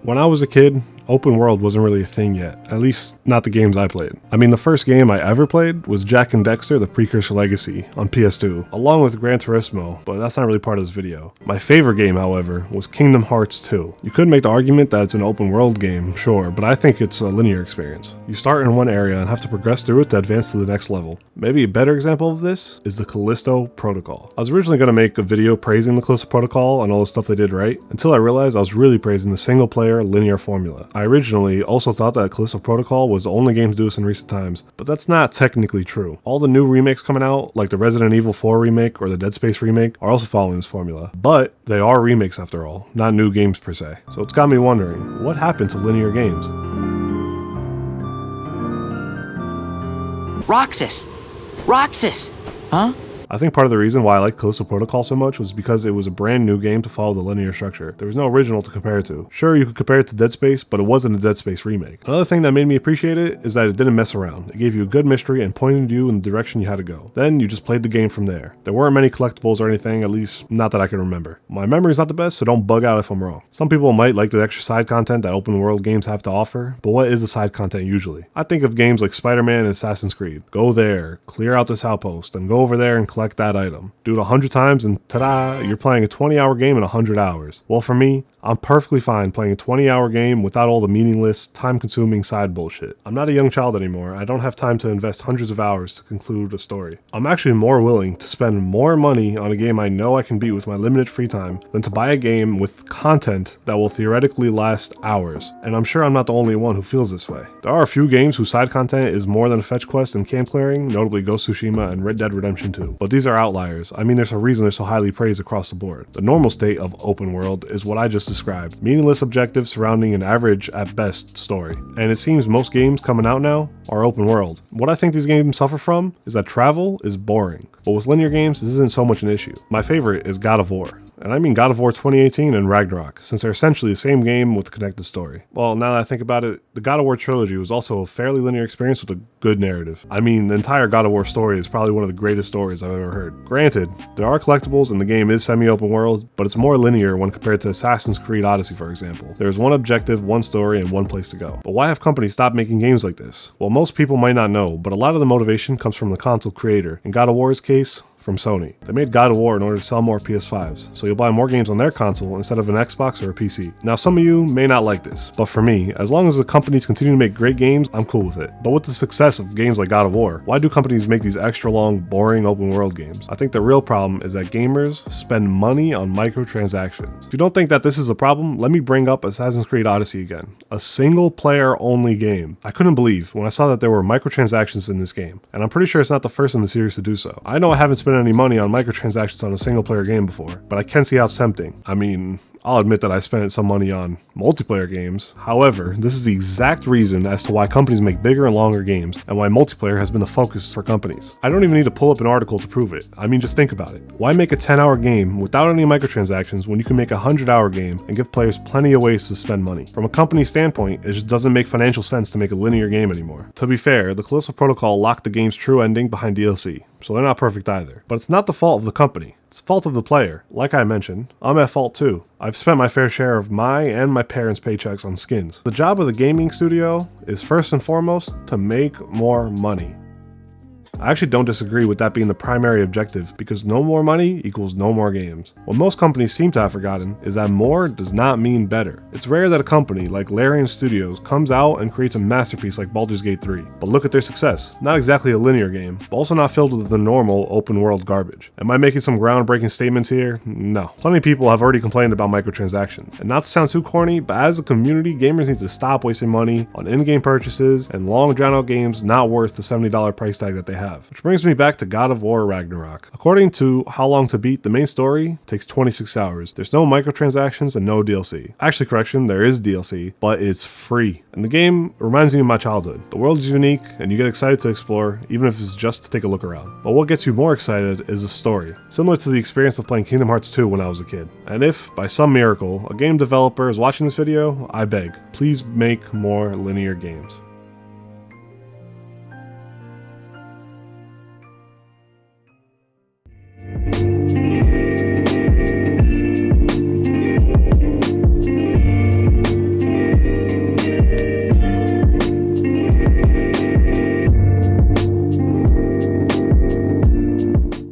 When I was a kid, open world wasn't really a thing yet, at least not the games I played. I mean, the first game I ever played was Jak and Daxter: The Precursor Legacy on PS2, along with Gran Turismo, but that's not really part of this video. My favorite game, however, was Kingdom Hearts 2. You could make the argument that it's an open world game, sure, but I think it's a linear experience. You start in one area and have to progress through it to advance to the next level. Maybe a better example of this is the Callisto Protocol. I was originally going to make a video praising the Callisto Protocol and all the stuff they did right, until I realized I was really praising the single player linear formula. I originally also thought that Callisto Protocol was the only game to do this in recent times, but that's not technically true. All the new remakes coming out, like the Resident Evil 4 remake or the Dead Space remake, are also following this formula. But they are remakes after all, not new games per se. So it's got me wondering, what happened to linear games? Roxas! Roxas! Huh? I think part of the reason why I liked Callisto Protocol so much was because it was a brand new game to follow the linear structure. There was no original to compare it to. Sure, you could compare it to Dead Space, but it wasn't a Dead Space remake. Another thing that made me appreciate it is that it didn't mess around. It gave you a good mystery and pointed you in the direction you had to go. Then you just played the game from there. There weren't many collectibles or anything, at least not that I can remember. My memory's not the best, so don't bug out if I'm wrong. Some people might like the extra side content that open world games have to offer, but what is the side content usually? I think of games like Spider-Man and Assassin's Creed. Go there, clear out this outpost, and go over there and collect that item. Do it 100 times and ta-da, you're playing a 20-hour game in 100 hours. Well, for me, I'm perfectly fine playing a 20-hour game without all the meaningless, time-consuming side bullshit. I'm not a young child anymore. I don't have time to invest hundreds of hours to conclude a story. I'm actually more willing to spend more money on a game I know I can beat with my limited free time than to buy a game with content that will theoretically last hours. And I'm sure I'm not the only one who feels this way. There are a few games whose side content is more than a fetch quest and camp clearing, notably Ghost of Tsushima and Red Dead Redemption 2. But these are outliers. I mean, there's a reason they're so highly praised across the board. The normal state of open world is what I just described. Meaningless objectives surrounding an average at best story. And it seems most games coming out now are open world. What I think these games suffer from is that travel is boring. But with linear games, this isn't so much an issue. My favorite is God of War. And I mean God of War 2018 and Ragnarok, since they're essentially the same game with a connected story. Well, now that I think about it, the God of War trilogy was also a fairly linear experience with a good narrative. I mean, the entire God of War story is probably one of the greatest stories I've ever heard. Granted, there are collectibles and the game is semi-open world, but it's more linear when compared to Assassin's Creed Odyssey, for example. There's one objective, one story, and one place to go. But why have companies stopped making games like this? Well, most people might not know, but a lot of the motivation comes from the console creator. In God of War's case, from Sony. They made God of War in order to sell more PS5s, so you'll buy more games on their console instead of an Xbox or a PC. Now, some of you may not like this, but for me, as long as the companies continue to make great games, I'm cool with it. But with the success of games like God of War, why do companies make these extra long, boring open world games? I think the real problem is that gamers spend money on microtransactions. If you don't think that this is a problem, let me bring up Assassin's Creed Odyssey again. A single player only game. I couldn't believe when I saw that there were microtransactions in this game, and I'm pretty sure it's not the first in the series to do so. I know I haven't spent any money on microtransactions on a single player game before, but I can see how it's tempting. I mean, I'll admit that I spent some money on multiplayer games. However, this is the exact reason as to why companies make bigger and longer games and why multiplayer has been the focus for companies. I don't even need to pull up an article to prove it. I mean, just think about it. Why make a 10-hour game without any microtransactions when you can make a 100-hour game and give players plenty of ways to spend money? From a company standpoint, it just doesn't make financial sense to make a linear game anymore. To be fair, the Callisto Protocol locked the game's true ending behind DLC, so they're not perfect either. But it's not the fault of the company. It's the fault of the player. Like I mentioned, I'm at fault too. I've spent my fair share of my and my parents' paychecks on skins. The job of the gaming studio is first and foremost to make more money. I actually don't disagree with that being the primary objective, because no more money equals no more games. What most companies seem to have forgotten is that more does not mean better. It's rare that a company like Larian Studios comes out and creates a masterpiece like Baldur's Gate 3, but look at their success. Not exactly a linear game, but also not filled with the normal open world garbage. Am I making some groundbreaking statements here? No. Plenty of people have already complained about microtransactions. And not to sound too corny, but as a community, gamers need to stop wasting money on in-game purchases and long drawn out games not worth the $70 price tag that they have. Which brings me back to God of War Ragnarok. According to How Long to Beat, the main story takes 26 hours. There's no microtransactions and no DLC. Actually, correction, there is DLC, but it's free. And the game reminds me of my childhood. The world is unique, and you get excited to explore, even if it's just to take a look around. But what gets you more excited is the story, similar to the experience of playing Kingdom Hearts 2 when I was a kid. And if, by some miracle, a game developer is watching this video, I beg, please make more linear games.